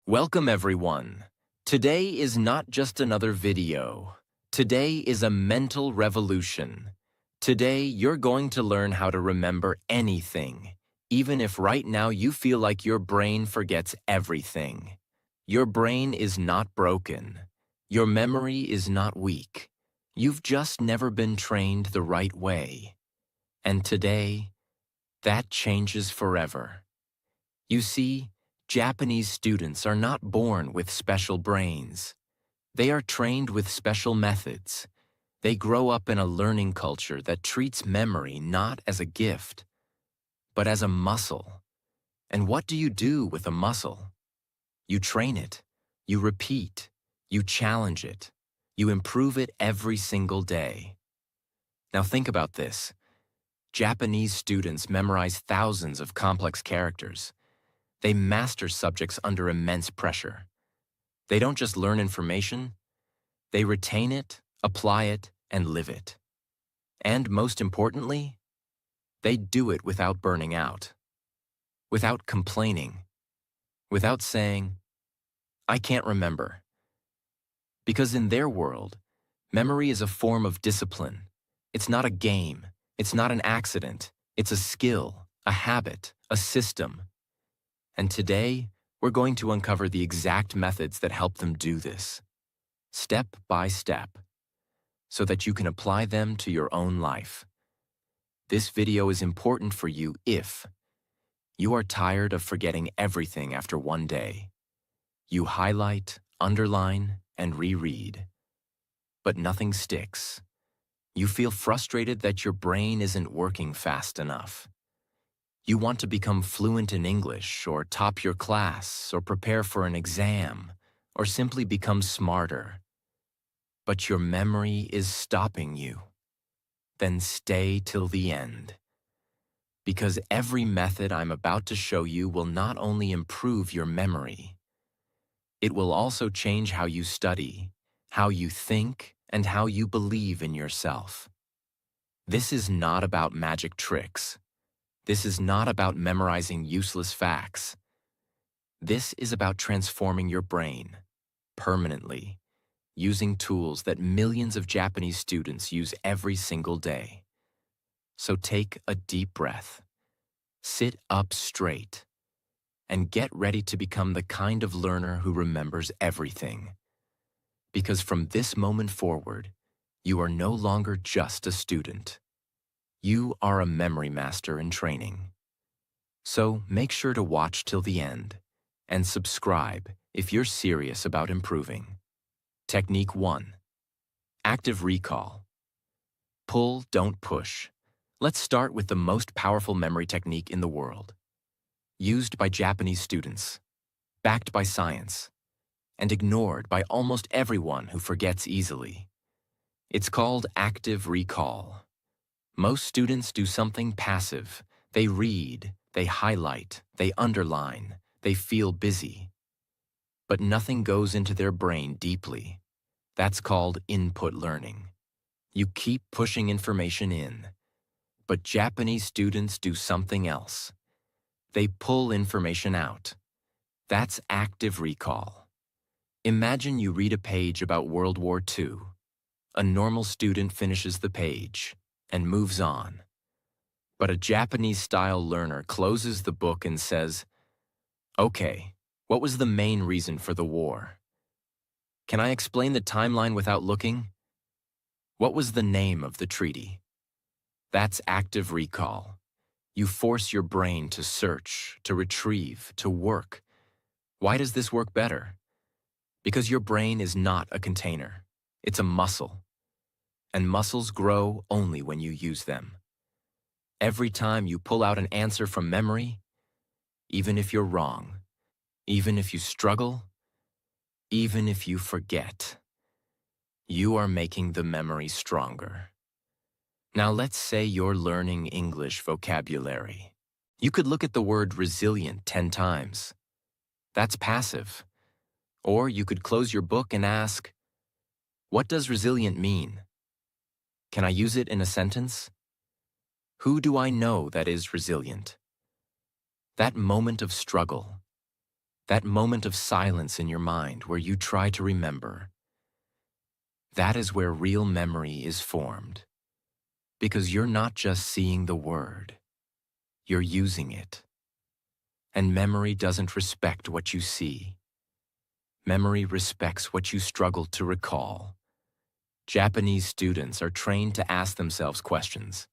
Welcome everyone. Today is not just another video. Today is a mental revolution. Today you're going to learn how to remember anything, even if right now you feel like your brain forgets everything. Your brain is not broken. Your memory is not weak. You've just never been trained the right way. And today, that changes forever. You see, Japanese students are not born with special brains. They are trained with special methods. They grow up in a learning culture that treats memory not as a gift, but as a muscle. And what do you do with a muscle? You train it, you repeat, you challenge it, you improve it every single day. Now think about this. Japanese students memorize thousands of complex characters. They master subjects under immense pressure. They don't just learn information, they retain it, apply it, and live it. And most importantly, they do it without burning out, without complaining, without saying, "I can't remember." Because in their world, memory is a form of discipline. It's not a game, it's not an accident, it's a skill, a habit, a system. And today, we're going to uncover the exact methods that help them do this, step by step, so that you can apply them to your own life. This video is important for you if you are tired of forgetting everything after one day. You highlight, underline, and reread, but nothing sticks. You feel frustrated that your brain isn't working fast enough. You want to become fluent in English, or top your class, or prepare for an exam, or simply become smarter. But your memory is stopping you. Then stay till the end. Because every method I'm about to show you will not only improve your memory, it will also change how you study, how you think, and how you believe in yourself. This is not about magic tricks. This is not about memorizing useless facts. This is about transforming your brain, permanently, using tools that millions of Japanese students use every single day. So take a deep breath, sit up straight, and get ready to become the kind of learner who remembers everything. Because from this moment forward, you are no longer just a student. You are a memory master in training. So make sure to watch till the end and subscribe if you're serious about improving. Technique 1. Active recall. Pull, don't push. Let's start with the most powerful memory technique in the world. Used by Japanese students, backed by science, and ignored by almost everyone who forgets easily. It's called active recall. Most students do something passive. They read, they highlight, they underline, they feel busy. But nothing goes into their brain deeply. That's called input learning. You keep pushing information in. But Japanese students do something else. They pull information out. That's active recall. Imagine you read a page about World War II. A normal student finishes the page and moves on. But a Japanese-style learner closes the book and says, "Okay, what was the main reason for the war? Can I explain the timeline without looking? What was the name of the treaty?" That's active recall. You force your brain to search, to retrieve, to work. Why does this work better? Because your brain is not a container. It's a muscle. And muscles grow only when you use them. Every time you pull out an answer from memory, even if you're wrong, even if you struggle, even if you forget, you are making the memory stronger. Now let's say you're learning English vocabulary. You could look at the word resilient 10 times. That's passive. Or you could close your book and ask, "What does resilient mean? Can I use it in a sentence? Who do I know that is resilient?" That moment of struggle, That moment of silence in your mind where you try to remember. That is where real memory is formed. Because you're not just seeing the word, you're using it. And memory doesn't respect what you see. Memory respects what you struggle to recall. Japanese students are trained to ask themselves questions,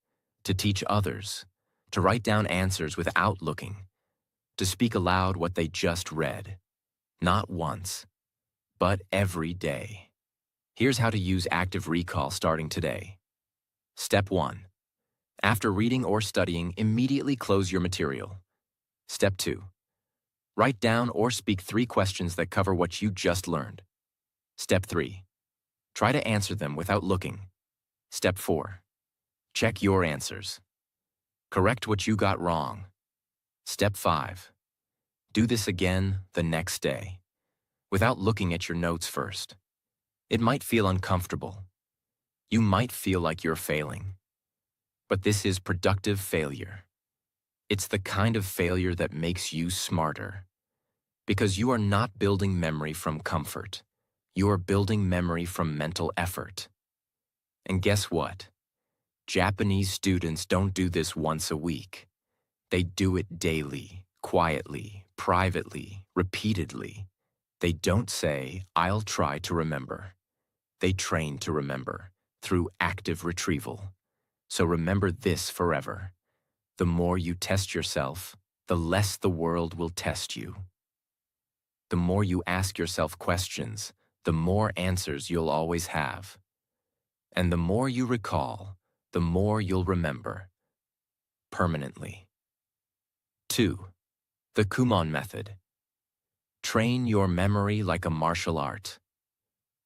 to teach others, to write down answers without looking, to speak aloud what they just read, not once, but every day. Here's how to use active recall starting today. Step 1. After reading or studying, immediately close your material. Step 2. Write down or speak 3 questions that cover what you just learned. Step 3. Try to answer them without looking. Step 4. Check your answers. Correct what you got wrong. Step 5. Do this again the next day, without looking at your notes first. It might feel uncomfortable. You might feel like you're failing. But this is productive failure. It's the kind of failure that makes you smarter. Because you are not building memory from comfort. You are building memory from mental effort. And guess what? Japanese students don't do this once a week. They do it daily, quietly, privately, repeatedly. They don't say, "I'll try to remember." They train to remember through active retrieval. So remember this forever. The more you test yourself, the less the world will test you. The more you ask yourself questions, the more answers you'll always have. And the more you recall, the more you'll remember. Permanently. 2. The Kumon Method. Train your memory like a martial art.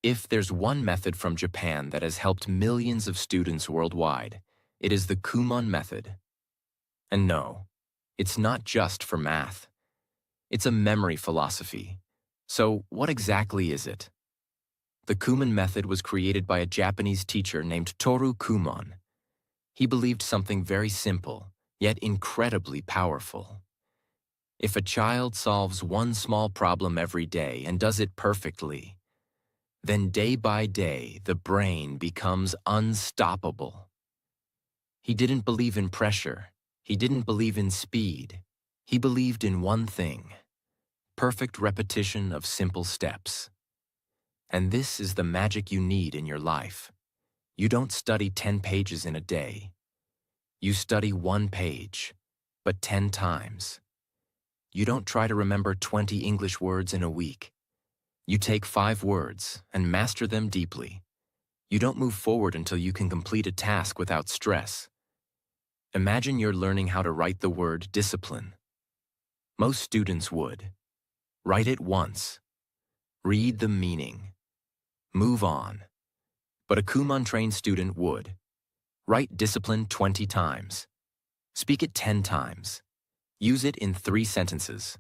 If there's one method from Japan that has helped millions of students worldwide, it is the Kumon Method. And no, it's not just for math. It's a memory philosophy. So what exactly is it? The Kumon Method was created by a Japanese teacher named Toru Kumon. He believed something very simple, yet incredibly powerful. If a child solves one small problem every day and does it perfectly, then day by day the brain becomes unstoppable. He didn't believe in pressure. He didn't believe in speed. He believed in one thing: perfect repetition of simple steps. And this is the magic you need in your life. You don't study 10 pages in a day. You study 1 page, but 10 times. You don't try to remember 20 English words in a week. You take 5 words and master them deeply. You don't move forward until you can complete a task without stress. Imagine you're learning how to write the word discipline. Most students would. Write it once. Read the meaning. Move on. But a Kumon-trained student would. Write discipline 20 times. Speak it 10 times. Use it in 3 sentences.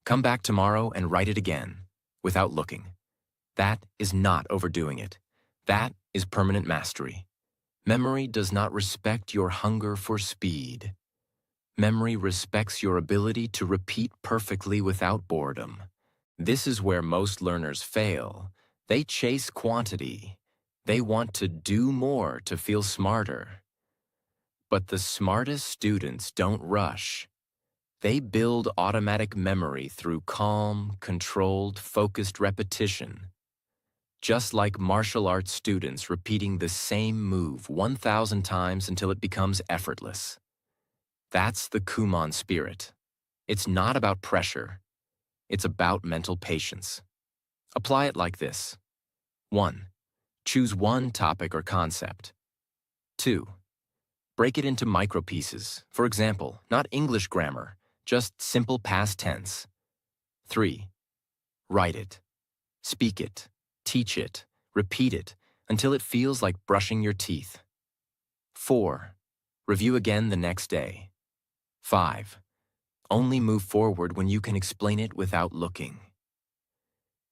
Come back tomorrow and write it again, without looking. That is not overdoing it. That is permanent mastery. Memory does not respect your hunger for speed. Memory respects your ability to repeat perfectly without boredom. This is where most learners fail. They chase quantity. They want to do more to feel smarter. But the smartest students don't rush. They build automatic memory through calm, controlled, focused repetition. Just like martial arts students repeating the same move 1,000 times until it becomes effortless. That's the Kumon spirit. It's not about pressure. It's about mental patience. Apply it like this. 1. Choose one topic or concept. 2. Break it into micro pieces. For example, not English grammar, just simple past tense. 3. Write it. Speak it. Teach it. Repeat it until it feels like brushing your teeth. 4. Review again the next day. 5. Only move forward when you can explain it without looking.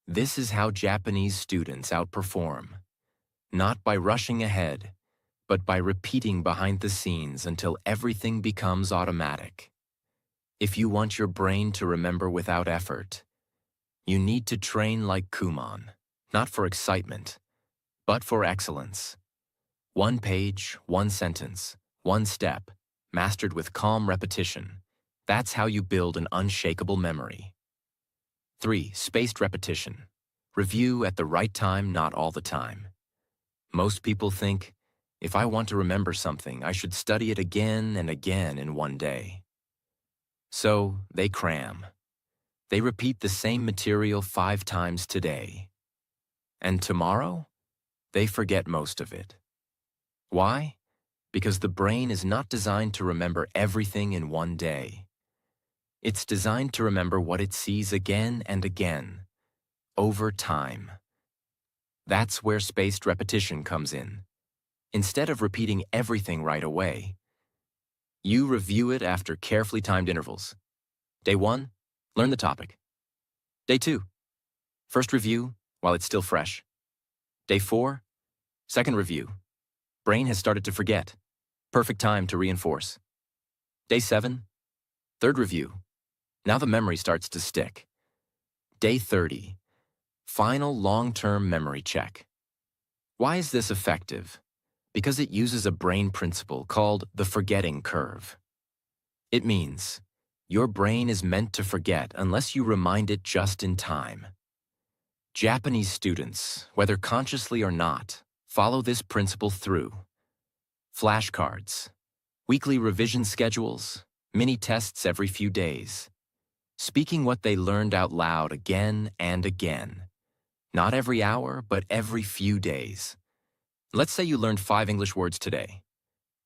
This is how Japanese students outperform. Not by rushing ahead, but by repeating behind the scenes until everything becomes automatic. If you want your brain to remember without effort, You need to train like Kumon, not for excitement, but for excellence. One page, one sentence, one step, mastered with calm repetition. That's how you build an unshakable memory. 3. Spaced repetition. Review at the right time, not all the time. Most people think, if I want to remember something, I should study it again and again in one day. So they cram. They repeat the same material 5 times today. And tomorrow, they forget most of it. Why? Because the brain is not designed to remember everything in one day. It's designed to remember what it sees again and again, over time. That's where spaced repetition comes in. Instead of repeating everything right away, you review it after carefully timed intervals. Day 1, learn the topic. Day 2, first review while it's still fresh. Day 4, second review. Brain has started to forget. Perfect time to reinforce. Day 7, third review. Now the memory starts to stick. Day 30, final long-term memory check. Why is this effective? Because it uses a brain principle called the forgetting curve. It means your brain is meant to forget unless you remind it just in time. Japanese students, whether consciously or not, follow this principle through. Flashcards, weekly revision schedules, mini tests every few days. Speaking what they learned out loud again and again. Not every hour, but every few days. Let's say you learned 5 English words today.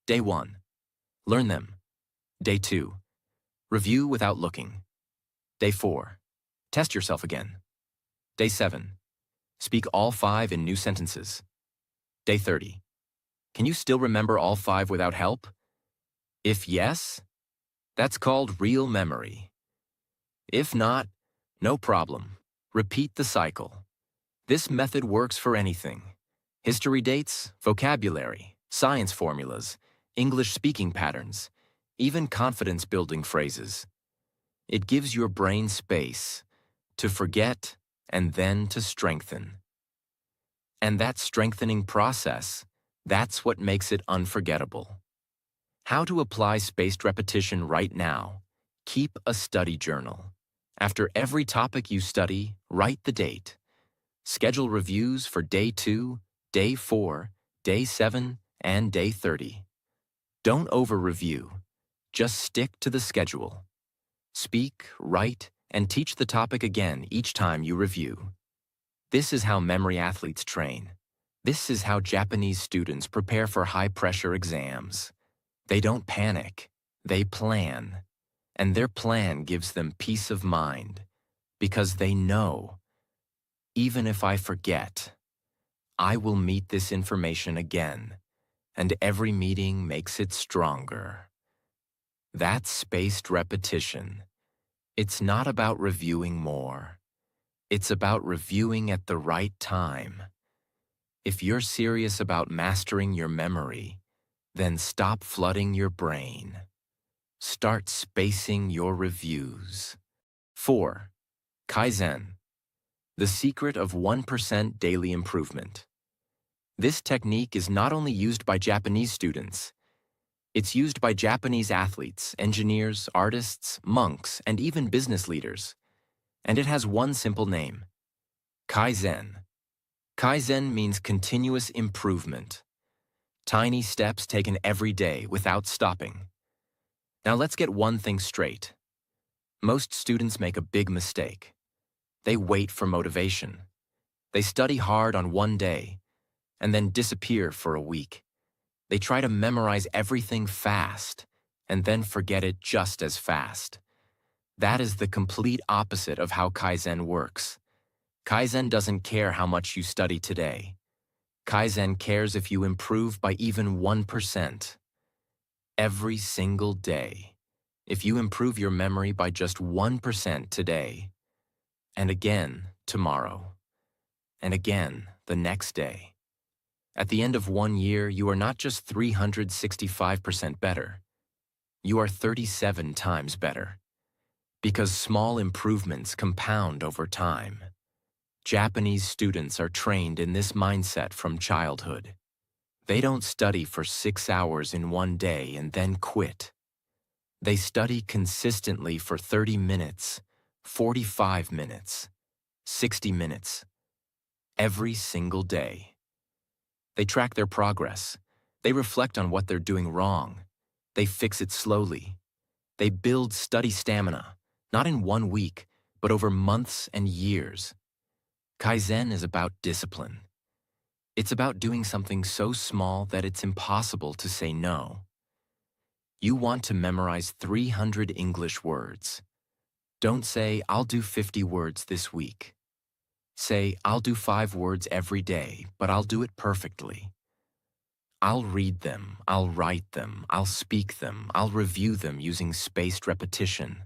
Day 1, learn them. Day 2, review without looking. Day 4, test yourself again. Day 7, speak all 5 in new sentences. Day 30, can you still remember all 5 without help? If yes, that's called real memory. If not, no problem. Repeat the cycle. This method works for anything. History dates, vocabulary, science formulas, English speaking patterns, even confidence-building phrases. It gives your brain space to forget and then to strengthen. And that strengthening process, that's what makes it unforgettable. How to apply spaced repetition right now. Keep a study journal. After every topic you study, write the date. Schedule reviews for Day 2, Day 4, Day 7, and Day 30. Don't over-review. Just stick to the schedule. Speak, write, and teach the topic again each time you review. This is how memory athletes train. This is how Japanese students prepare for high-pressure exams. They don't panic. They plan. And their plan gives them peace of mind because they know, even if I forget, I will meet this information again, and every meeting makes it stronger. That's spaced repetition. It's not about reviewing more. It's about reviewing at the right time. If you're serious about mastering your memory, then stop flooding your brain. Start spacing your reviews. 4. Kaizen. The secret of 1% daily improvement. This technique is not only used by Japanese students, it's used by Japanese athletes, engineers, artists, monks, and even business leaders. And it has one simple name: Kaizen. Kaizen means continuous improvement. Tiny steps taken every day without stopping. Now let's get one thing straight. Most students make a big mistake. They wait for motivation. They study hard on one day and then disappear for a week. They try to memorize everything fast and then forget it just as fast. That is the complete opposite of how Kaizen works. Kaizen doesn't care how much you study today. Kaizen cares if you improve by even 1%. Every single day. If you improve your memory by just 1% today, and again tomorrow, and again the next day, at the end of 1 year, you are not just 365% better. You are 37 times better. Because small improvements compound over time. Japanese students are trained in this mindset from childhood. They don't study for 6 hours in one day and then quit. They study consistently for 30 minutes, 45 minutes, 60 minutes, every single day. They track their progress. They reflect on what they're doing wrong. They fix it slowly. They build study stamina, not in 1 week, but over months and years. Kaizen is about discipline. It's about doing something so small that it's impossible to say no. You want to memorize 300 English words. Don't say, I'll do 50 words this week. Say, I'll do 5 words every day, but I'll do it perfectly. I'll read them, I'll write them, I'll speak them, I'll review them using spaced repetition.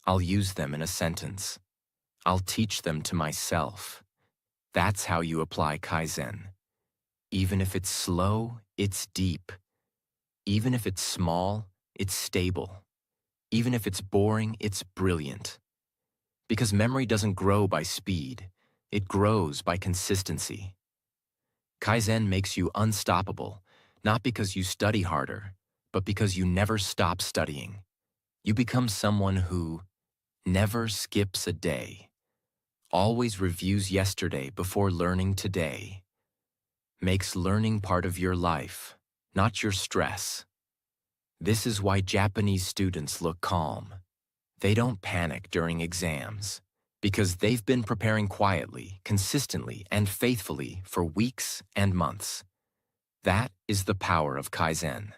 I'll use them in a sentence. I'll teach them to myself. That's how you apply Kaizen. Even if it's slow, it's deep. Even if it's small, it's stable. Even if it's boring, it's brilliant. Because memory doesn't grow by speed, it grows by consistency. Kaizen makes you unstoppable, not because you study harder, but because you never stop studying. You become someone who never skips a day, always reviews yesterday before learning today, makes learning part of your life, not your stress. This is why Japanese students look calm. They don't panic during exams, because they've been preparing quietly, consistently, and faithfully for weeks and months. That is the power of Kaizen.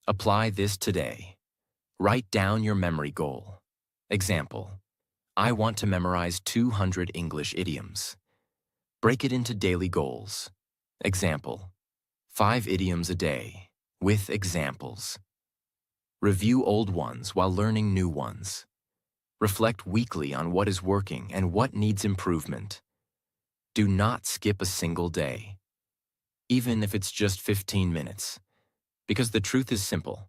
Apply this today. Write down your memory goal. Example: I want to memorize 200 English idioms. Break it into daily goals. Example: 5 idioms a day, with examples. Review old ones while learning new ones. Reflect weekly on what is working and what needs improvement. Do not skip a single day, even if it's just 15 minutes. Because the truth is simple.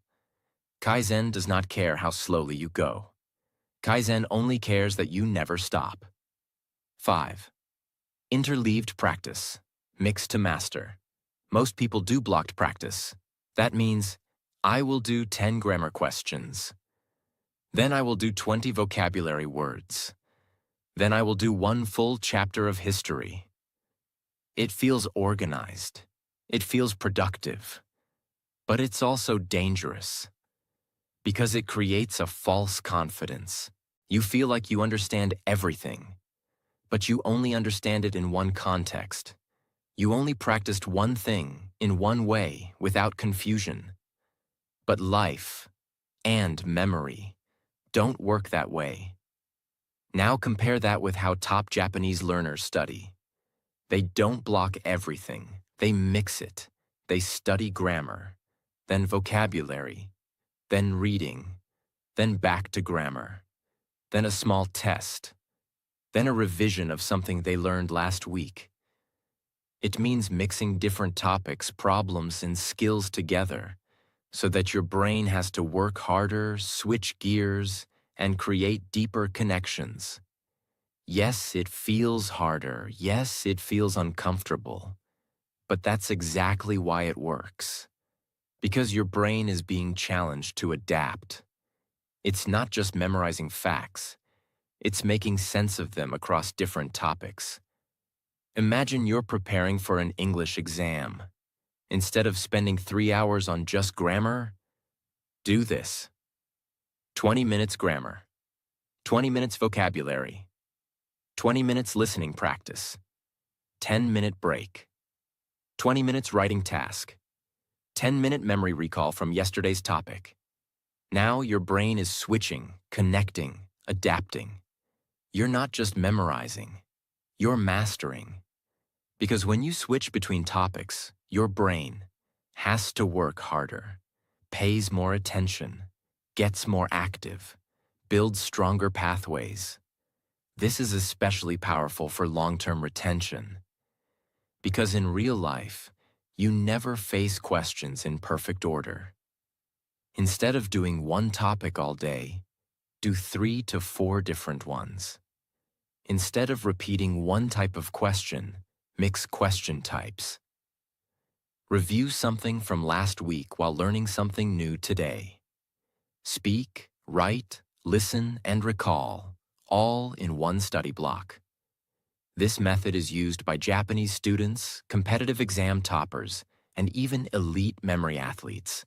Kaizen does not care how slowly you go. Kaizen only cares that you never stop. 5. Interleaved practice. Mix to master. Most people do blocked practice. That means, I will do 10 grammar questions. Then I will do 20 vocabulary words. Then I will do 1 full chapter of history. It feels organized. It feels productive. But it's also dangerous. Because it creates a false confidence. You feel like you understand everything. But you only understand it in one context. You only practiced one thing, in one way, without confusion. But life and memory don't work that way. Now compare that with how top Japanese learners study. They don't block everything. They mix it. They study grammar, then vocabulary, then reading, then back to grammar, then a small test, then a revision of something they learned last week. It means mixing different topics, problems, and skills together so that your brain has to work harder, switch gears, and create deeper connections. Yes, it feels harder. Yes, it feels uncomfortable. But that's exactly why it works. Because your brain is being challenged to adapt. It's not just memorizing facts. It's making sense of them across different topics. Imagine you're preparing for an English exam. Instead of spending 3 hours on just grammar, do this. 20 minutes grammar, 20 minutes vocabulary, 20 minutes listening practice, 10-minute break, 20 minutes writing task, 10-minute memory recall from yesterday's topic. Now your brain is switching, connecting, adapting. You're not just memorizing, you're mastering. Because when you switch between topics, your brain has to work harder, pays more attention, gets more active, builds stronger pathways. This is especially powerful for long-term retention. Because in real life, you never face questions in perfect order. Instead of doing one topic all day, do 3 to 4 different ones. Instead of repeating one type of question, mix question types. Review something from last week while learning something new today. Speak, write, listen, and recall, all in one study block. This method is used by Japanese students, competitive exam toppers, and even elite memory athletes.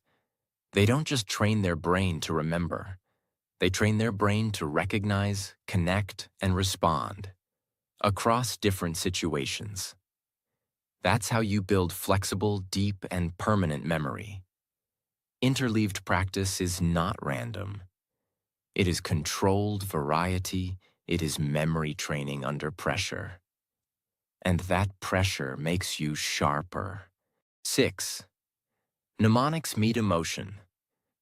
They don't just train their brain to remember. They train their brain to recognize, connect, and respond across different situations. That's how you build flexible, deep, and permanent memory. Interleaved practice is not random. It is controlled variety. It is memory training under pressure. And that pressure makes you sharper. 6. Mnemonics meet emotion.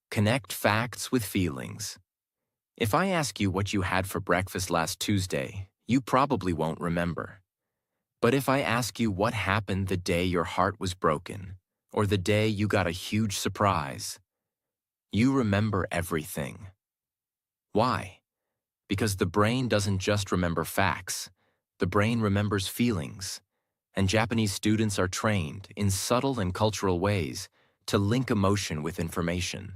Connect facts with feelings. If I ask you what you had for breakfast last Tuesday, you probably won't remember. But if I ask you what happened the day your heart was broken, or the day you got a huge surprise, you remember everything. Why? Because the brain doesn't just remember facts. The brain remembers feelings. And Japanese students are trained, in subtle and cultural ways, to link emotion with information.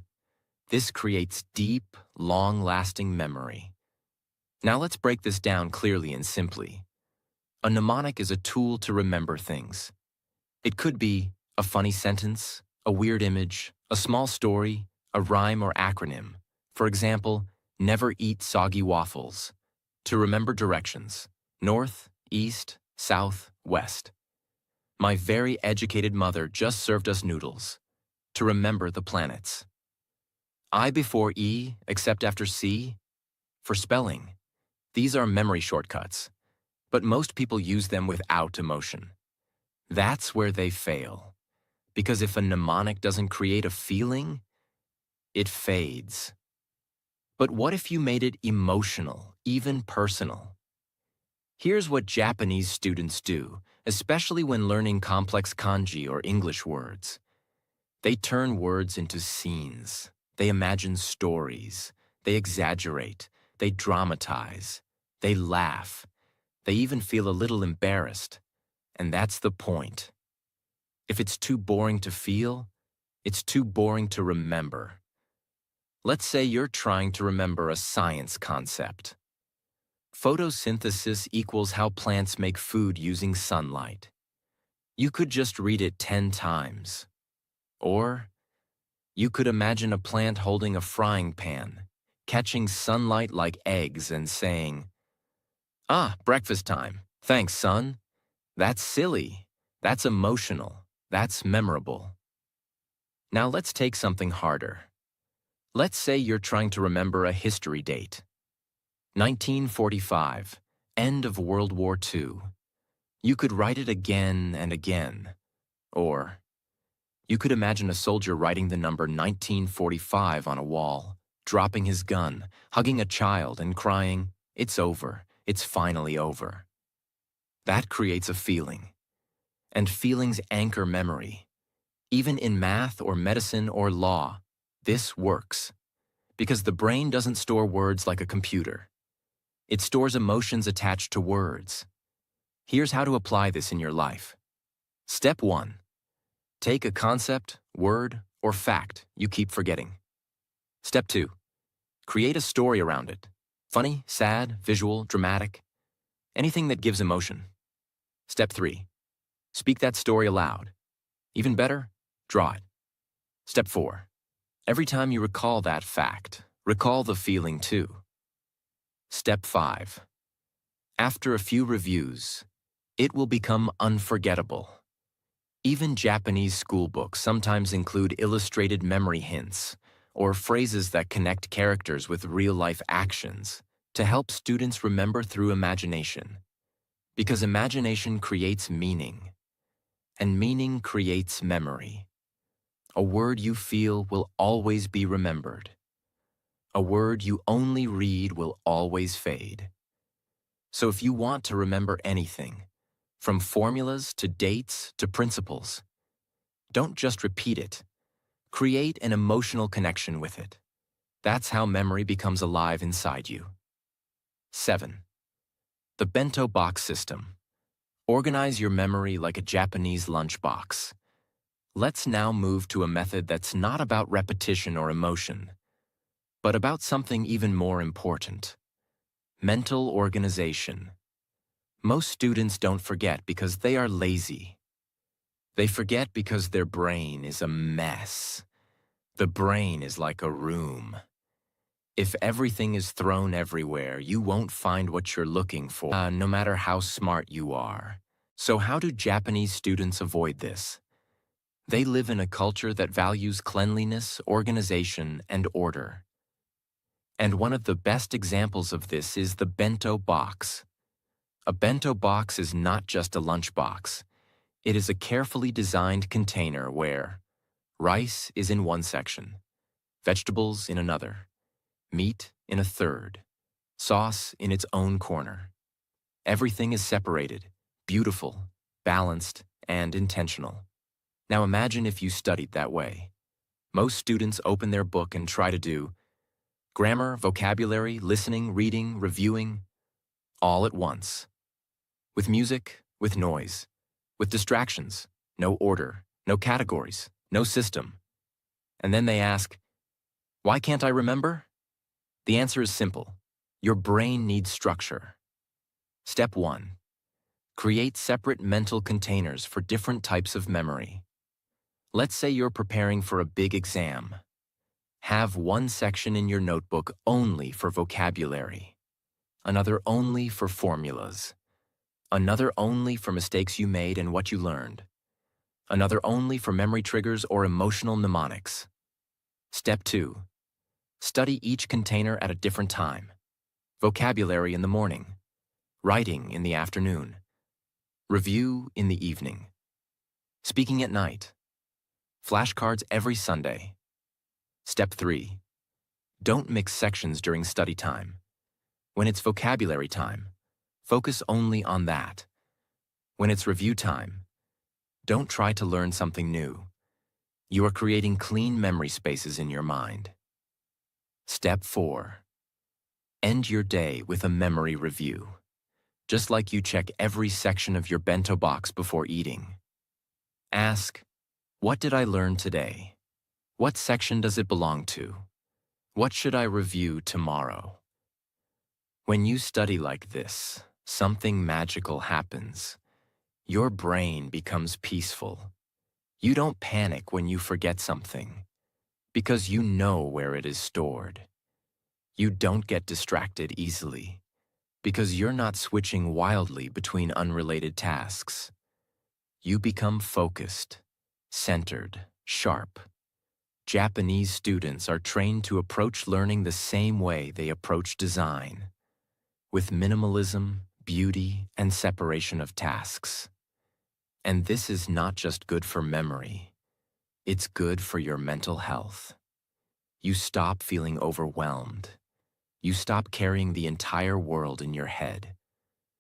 This creates deep, long-lasting memory. Now let's break this down clearly and simply. A mnemonic is a tool to remember things. It could be a funny sentence, a weird image, a small story, a rhyme or acronym. For example, never eat soggy waffles. To remember directions: north, east, south, west. My very educated mother just served us noodles. To remember the planets. I before E, except after C. For spelling. These are memory shortcuts, but most people use them without emotion. That's where they fail. Because if a mnemonic doesn't create a feeling, it fades. But what if you made it emotional, even personal? Here's what Japanese students do, especially when learning complex kanji or English words. They turn words into scenes. They imagine stories. They exaggerate. They dramatize. They laugh. They even feel a little embarrassed. And that's the point. If it's too boring to feel, it's too boring to remember. Let's say you're trying to remember a science concept. Photosynthesis equals how plants make food using sunlight. You could just read it 10 times. Or you could imagine a plant holding a frying pan, catching sunlight like eggs and saying, "Ah, breakfast time. Thanks, sun." That's silly. That's emotional. That's memorable. Now let's take something harder. Let's say you're trying to remember a history date. 1945, end of World War II. You could write it again and again. Or you could imagine a soldier writing the number 1945 on a wall, dropping his gun, hugging a child, and crying, "It's over. It's finally over." That creates a feeling. And feelings anchor memory. Even in math or medicine or law, this works. Because the brain doesn't store words like a computer. It stores emotions attached to words. Here's how to apply this in your life. Step 1. Take a concept, word, or fact you keep forgetting. Step 2. Create a story around it. Funny, sad, visual, dramatic. Anything that gives emotion. Step 3. Speak that story aloud. Even better, draw it. Step 4. Every time you recall that fact, recall the feeling too. Step 5. After a few reviews, it will become unforgettable. Even Japanese school books sometimes include illustrated memory hints or phrases that connect characters with real-life actions to help students remember through imagination. Because imagination creates meaning, and meaning creates memory. A word you feel will always be remembered. A word you only read will always fade. So if you want to remember anything, from formulas to dates to principles, don't just repeat it. Create an emotional connection with it. That's how memory becomes alive inside you. 7. The bento box system. Organize your memory like a Japanese lunchbox. Let's now move to a method that's not about repetition or emotion, but about something even more important: mental organization. Most students don't forget because they are lazy. They forget because their brain is a mess. The brain is like a room. If everything is thrown everywhere, you won't find what you're looking for, no matter how smart you are. So how do Japanese students avoid this? They live in a culture that values cleanliness, organization, and order. And one of the best examples of this is the bento box. A bento box is not just a lunchbox. It is a carefully designed container where rice is in one section, vegetables in another, meat in a third, sauce in its own corner. Everything is separated, beautiful, balanced, and intentional. Now imagine if you studied that way. Most students open their book and try to do grammar, vocabulary, listening, reading, reviewing, all at once. With music, with noise, with distractions, no order, no categories, no system. And then they ask, why can't I remember? The answer is simple. Your brain needs structure. Step 1. Create separate mental containers for different types of memory. Let's say you're preparing for a big exam. Have one section in your notebook only for vocabulary, another only for formulas, another only for mistakes you made and what you learned, another only for memory triggers or emotional mnemonics. Step 2. Study each container at a different time. Vocabulary in the morning, writing in the afternoon, review in the evening, speaking at night, flashcards every Sunday. Step 3. Don't mix sections during study time. When it's vocabulary time, focus only on that. When it's review time, don't try to learn something new. You are creating clean memory spaces in your mind. Step 4. End your day with a memory review. Just like you check every section of your bento box before eating. Ask, what did I learn today? What section does it belong to? What should I review tomorrow? When you study like this, something magical happens. Your brain becomes peaceful. You don't panic when you forget something, because you know where it is stored. You don't get distracted easily, because you're not switching wildly between unrelated tasks. You become focused, centered, sharp. Japanese students are trained to approach learning the same way they approach design, with minimalism, beauty, and separation of tasks. And this is not just good for memory, it's good for your mental health. You stop feeling overwhelmed. You stop carrying the entire world in your head,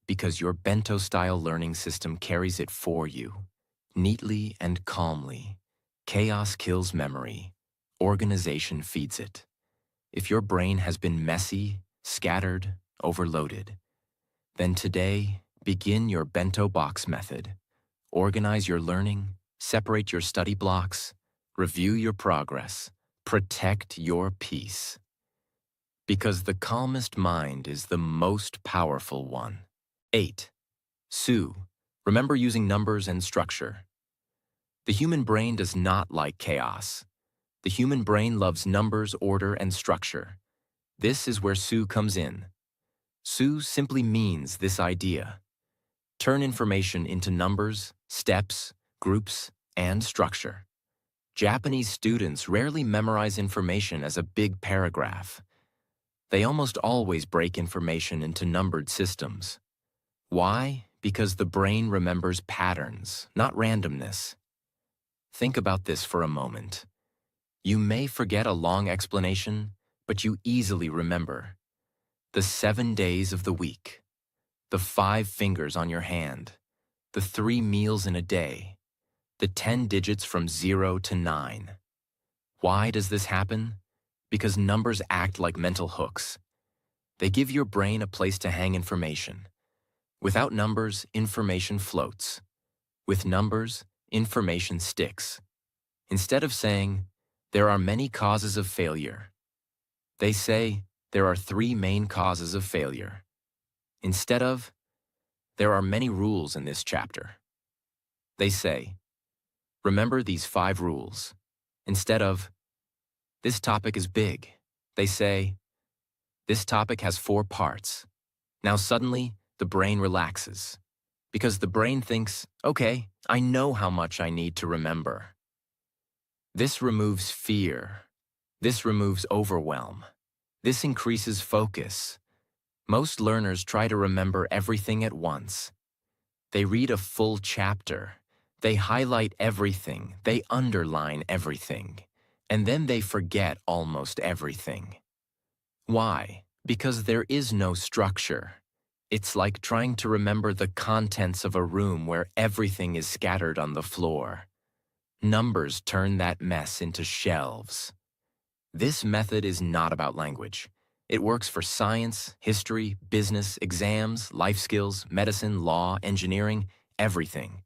because your bento-style learning system carries it for you, neatly and calmly. Chaos kills memory. Organization feeds it. If your brain has been messy, scattered, overloaded, then today, begin your bento box method. Organize your learning, separate your study blocks, review your progress, protect your peace. Because the calmest mind is the most powerful one. 8. Su. Remember using numbers and structure. The human brain does not like chaos. The human brain loves numbers, order, and structure. This is where Su comes in. Su simply means this idea. Turn information into numbers, steps, groups, and structure. Japanese students rarely memorize information as a big paragraph. They almost always break information into numbered systems. Why? Because the brain remembers patterns, not randomness. Think about this for a moment. You may forget a long explanation, but you easily remember the 7 days of the week, the 5 fingers on your hand, the 3 meals in a day, the 10 digits from 0 to 9. Why does this happen? Because numbers act like mental hooks. They give your brain a place to hang information. Without numbers, information floats. With numbers, information sticks. Instead of saying, there are many causes of failure, they say, there are 3 main causes of failure. Instead of, there are many rules in this chapter, they say, remember these 5 rules. Instead of, this topic is big, they say, this topic has 4 parts. Now suddenly, the brain relaxes. Because the brain thinks, okay, I know how much I need to remember. This removes fear. This removes overwhelm. This increases focus. Most learners try to remember everything at once. They read a full chapter. They highlight everything. They underline everything. And then they forget almost everything. Why? Because there is no structure. It's like trying to remember the contents of a room where everything is scattered on the floor. Numbers turn that mess into shelves. This method is not about language. It works for science, history, business, exams, life skills, medicine, law, engineering, everything.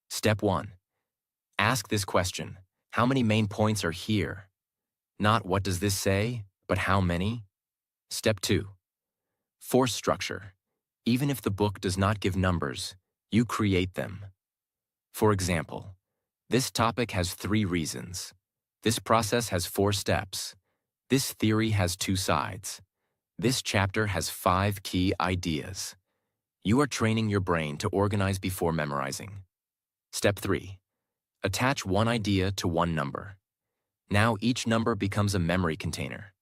Step 1. Ask this question. How many main points are here? Not what does this say, but how many? Step 2. Force structure. Even if the book does not give numbers, you create them. For example, this topic has 3 reasons. This process has 4 steps. This theory has 2 sides. This chapter has 5 key ideas. You are training your brain to organize before memorizing. Step 3. Attach one idea to one number. Now each number becomes a memory container.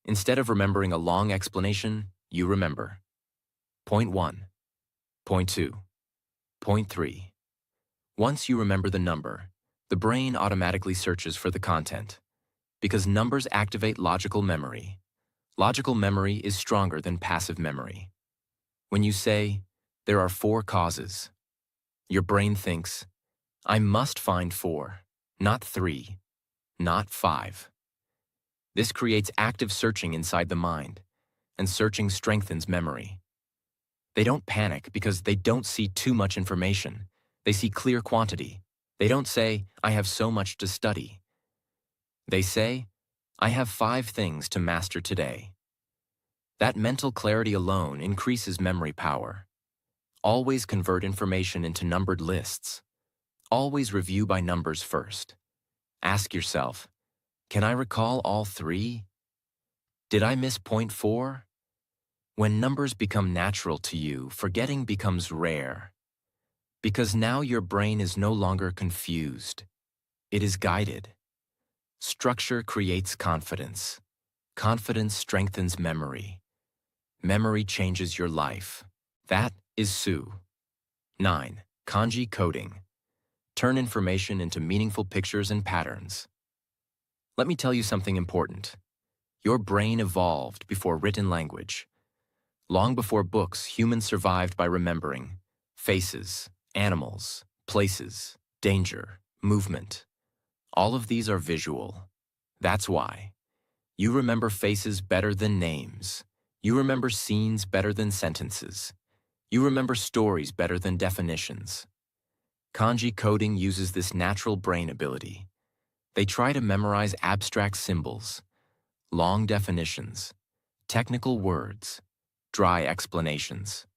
Instead of remembering a long explanation, you remember. Point 1. Point 2. Point 3. Once you remember the number, the brain automatically searches for the content. Because numbers activate logical memory. Logical memory is stronger than passive memory. When you say, there are 4 causes, your brain thinks, I must find 4, not 3, not 5. This creates active searching inside the mind, and searching strengthens memory. They don't panic because they don't see too much information. They see clear quantity. They don't say, I have so much to study. They say, I have 5 things to master today. That mental clarity alone increases memory power. Always convert information into numbered lists. Always review by numbers first. Ask yourself, can I recall all 3? Did I miss point 4? When numbers become natural to you, forgetting becomes rare. Because now your brain is no longer confused. It is guided. Structure creates confidence. Confidence strengthens memory. Memory changes your life. That is Su. 9. Kanji coding. Turn information into meaningful pictures and patterns. Let me tell you something important. Your brain evolved before written language. Long before books, humans survived by remembering faces, animals, places, danger, movement. All of these are visual. That's why. You remember faces better than names. You remember scenes better than sentences. You remember stories better than definitions. Kanji coding uses this natural brain ability. They try to memorize abstract symbols, long definitions, technical words, dry explanations.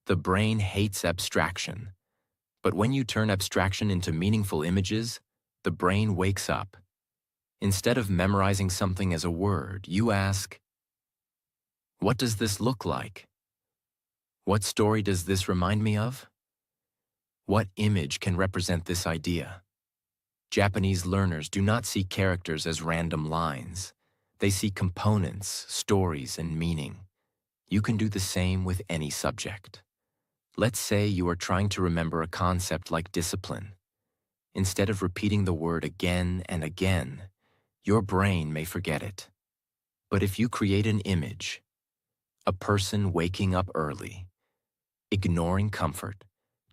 The brain hates abstraction. But when you turn abstraction into meaningful images, the brain wakes up. Instead of memorizing something as a word, you ask, what does this look like? What story does this remind me of? What image can represent this idea? Japanese learners do not see characters as random lines. They see components, stories, and meaning. You can do the same with any subject. Let's say you are trying to remember a concept like discipline. Instead of repeating the word again and again, your brain may forget it. But if you create an image, a person waking up early, ignoring comfort,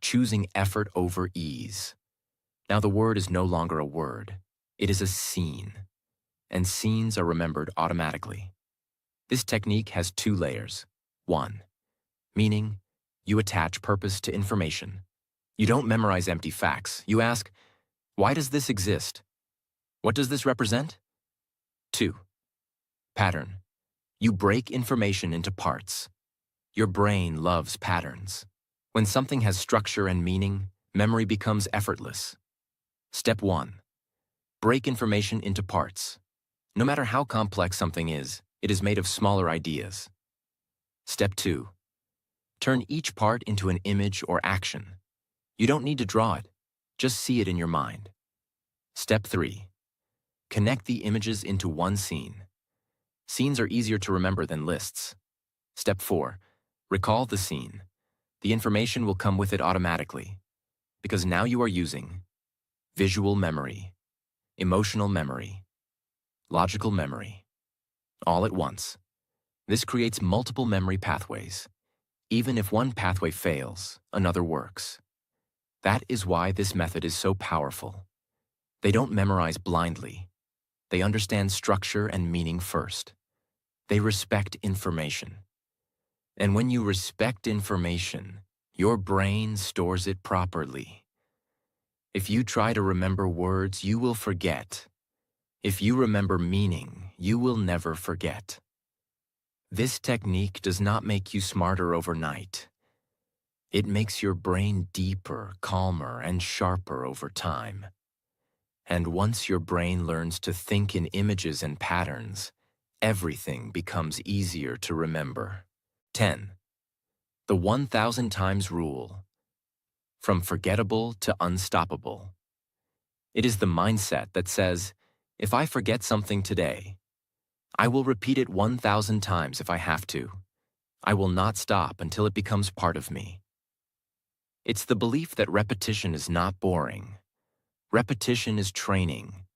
choosing effort over ease. Now the word is no longer a word, it is a scene. and scenes are remembered automatically. This technique has two layers. 1. Meaning, you attach purpose to information. You don't memorize empty facts. You ask, why does this exist? What does this represent? 2. Pattern. You break information into parts. Your brain loves patterns. When something has structure and meaning, memory becomes effortless. Step 1. Break information into parts. No matter how complex something is, it is made of smaller ideas. Step 2. Turn each part into an image or action. You don't need to draw it, just see it in your mind. Step 3. Connect the images into one scene. Scenes are easier to remember than lists. Step 4. Recall the scene. The information will come with it automatically, because now you are using visual memory, emotional memory, logical memory, all at once. This creates multiple memory pathways. Even if one pathway fails, another works. That is why this method is so powerful. They don't memorize blindly. They understand structure and meaning first. They respect information. And when you respect information, your brain stores it properly. If you try to remember words, you will forget. If you remember meaning, you will never forget. This technique does not make you smarter overnight. It makes your brain deeper, calmer, and sharper over time. And once your brain learns to think in images and patterns, everything becomes easier to remember. 10. The 1,000 times rule. From forgettable to unstoppable. It is the mindset that says, if I forget something today, I will repeat it 1,000 times if I have to. I will not stop until it becomes part of me. It's the belief that repetition is not boring. Repetition is training.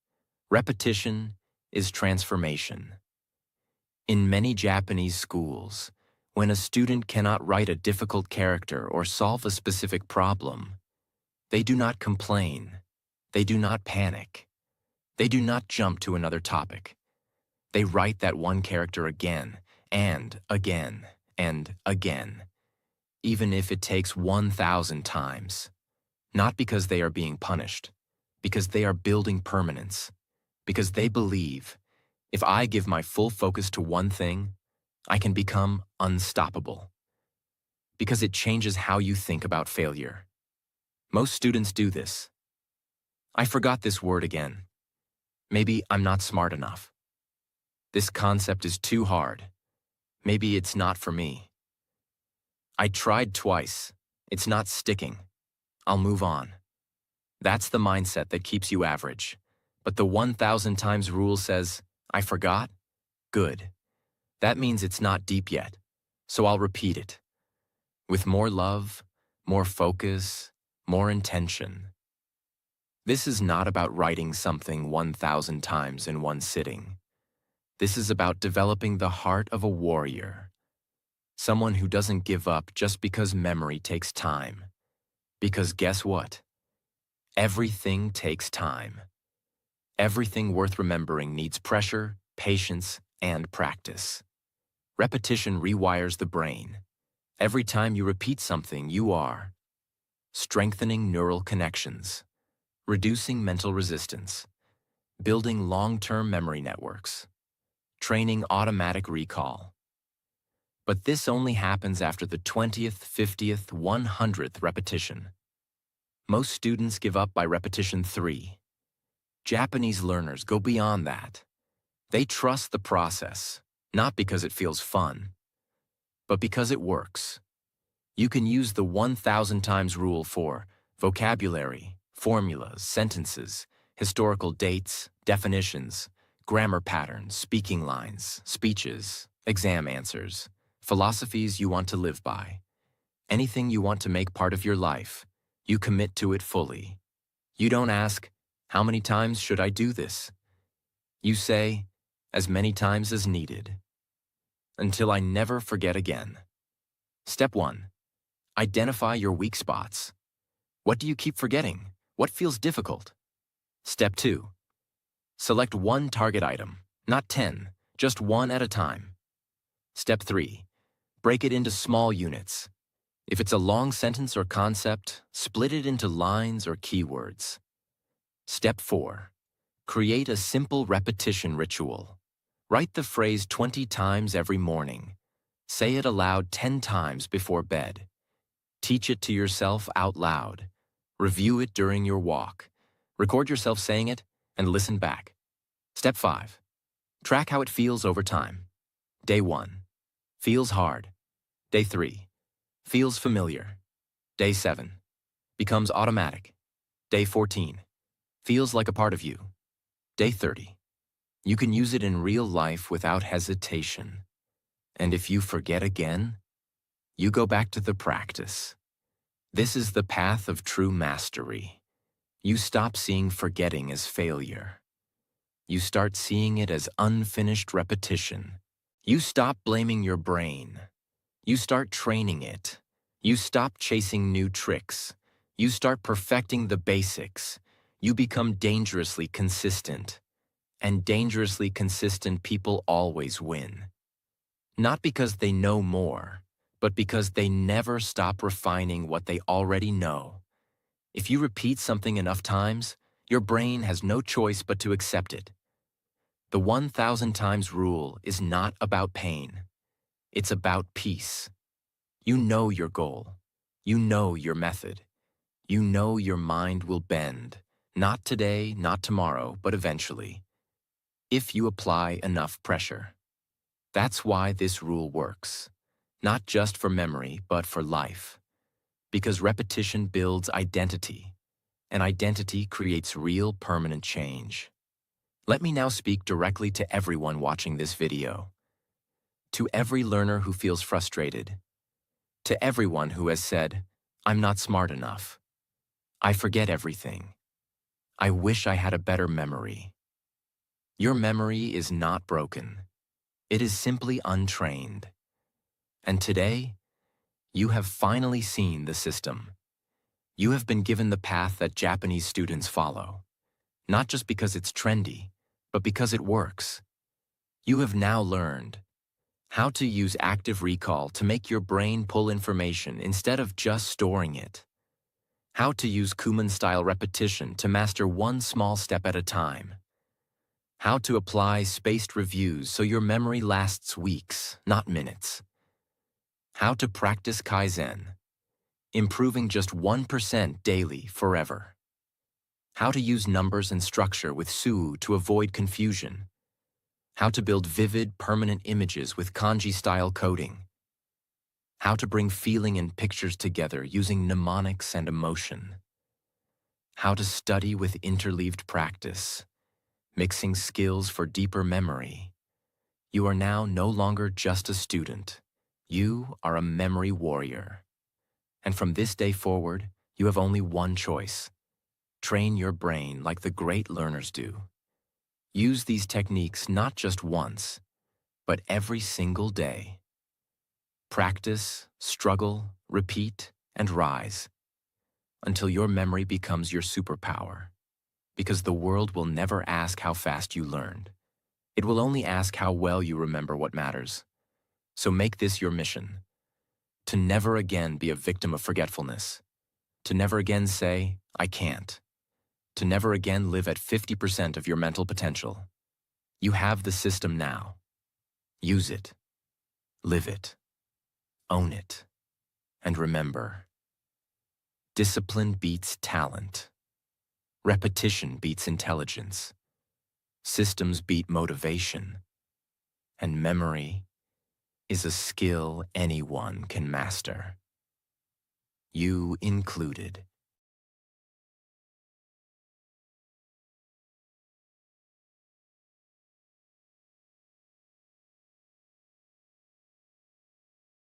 Repetition is transformation. In many Japanese schools, when a student cannot write a difficult character or solve a specific problem, they do not complain. They do not panic. They do not jump to another topic. They write that one character again and again and again, even if it takes 1,000 times. Not because they are being punished, because they are building permanence, because they believe, if I give my full focus to one thing, I can become unstoppable. Because it changes how you think about failure. Most students do this. I forgot this word again. Maybe I'm not smart enough. This concept is too hard. Maybe it's not for me. I tried twice. It's not sticking. I'll move on. That's the mindset that keeps you average. But the 1,000 times rule says, I forgot? Good. That means it's not deep yet, so I'll repeat it. With more love, more focus, more intention. This is not about writing something 1,000 times in one sitting. This is about developing the heart of a warrior. Someone who doesn't give up just because memory takes time. Because guess what? Everything takes time. Everything worth remembering needs pressure, patience, and practice. Repetition rewires the brain. Every time you repeat something, you are strengthening neural connections, reducing mental resistance, building long-term memory networks, training automatic recall. But this only happens after the 20th, 50th, 100th repetition. Most students give up by repetition 3. Japanese learners go beyond that. They trust the process, not because it feels fun, but because it works. You can use the 1,000 times rule for vocabulary, formulas, sentences, historical dates, definitions, grammar patterns, speaking lines, speeches, exam answers, philosophies you want to live by. Anything you want to make part of your life, you commit to it fully. You don't ask, how many times should I do this? You say, as many times as needed. Until I never forget again. Step 1. Identify your weak spots. What do you keep forgetting? What feels difficult? Step 2. Select one target item. Not 10, just one at a time. Step 3. Break it into small units. If it's a long sentence or concept, split it into lines or keywords. Step 4. Create a simple repetition ritual. Write the phrase 20 times every morning. Say it aloud 10 times before bed. Teach it to yourself out loud. Review it during your walk. Record yourself saying it and listen back. Step 5. Track how it feels over time. Day 1. Feels hard. Day 3. Feels familiar. Day 7. Becomes automatic. Day 14. Feels like a part of you. Day 30. You can use it in real life without hesitation. And if you forget again, you go back to the practice. This is the path of true mastery. You stop seeing forgetting as failure. You start seeing it as unfinished repetition. You stop blaming your brain. You start training it. You stop chasing new tricks. You start perfecting the basics. You become dangerously consistent. And dangerously consistent people always win. Not because they know more, but because they never stop refining what they already know. If you repeat something enough times, your brain has no choice but to accept it. The 1,000 times rule is not about pain. It's about peace. You know your goal. You know your method. You know your mind will bend. Not today, not tomorrow, but eventually. If you apply enough pressure. That's why this rule works. Not just for memory, but for life. Because repetition builds identity, and identity creates real permanent change. Let me now speak directly to everyone watching this video. To every learner who feels frustrated. To everyone who has said, "I'm not smart enough. I forget everything. I wish I had a better memory." Your memory is not broken. It is simply untrained. And today, you have finally seen the system. You have been given the path that Japanese students follow, not just because it's trendy, but because it works. You have now learned how to use active recall to make your brain pull information instead of just storing it. How to use Kuman-style repetition to master one small step at a time. How to apply spaced reviews so your memory lasts weeks, not minutes. How to practice Kaizen, improving just 1% daily forever. How to use numbers and structure with Suu to avoid confusion. How to build vivid, permanent images with kanji-style coding. How to bring feeling and pictures together using mnemonics and emotion. How to study with interleaved practice, mixing skills for deeper memory. You are now no longer just a student. You are a memory warrior. And from this day forward, you have only one choice. Train your brain like the great learners do. Use these techniques not just once, but every single day. Practice, struggle, repeat, and rise until your memory becomes your superpower. Because the world will never ask how fast you learned. It will only ask how well you remember what matters. So make this your mission. To never again be a victim of forgetfulness. To never again say, "I can't." To never again live at 50% of your mental potential. You have the system now. Use it. Live it. Own it. And remember, discipline beats talent. Repetition beats intelligence. Systems beat motivation. And memory is a skill anyone can master. You included.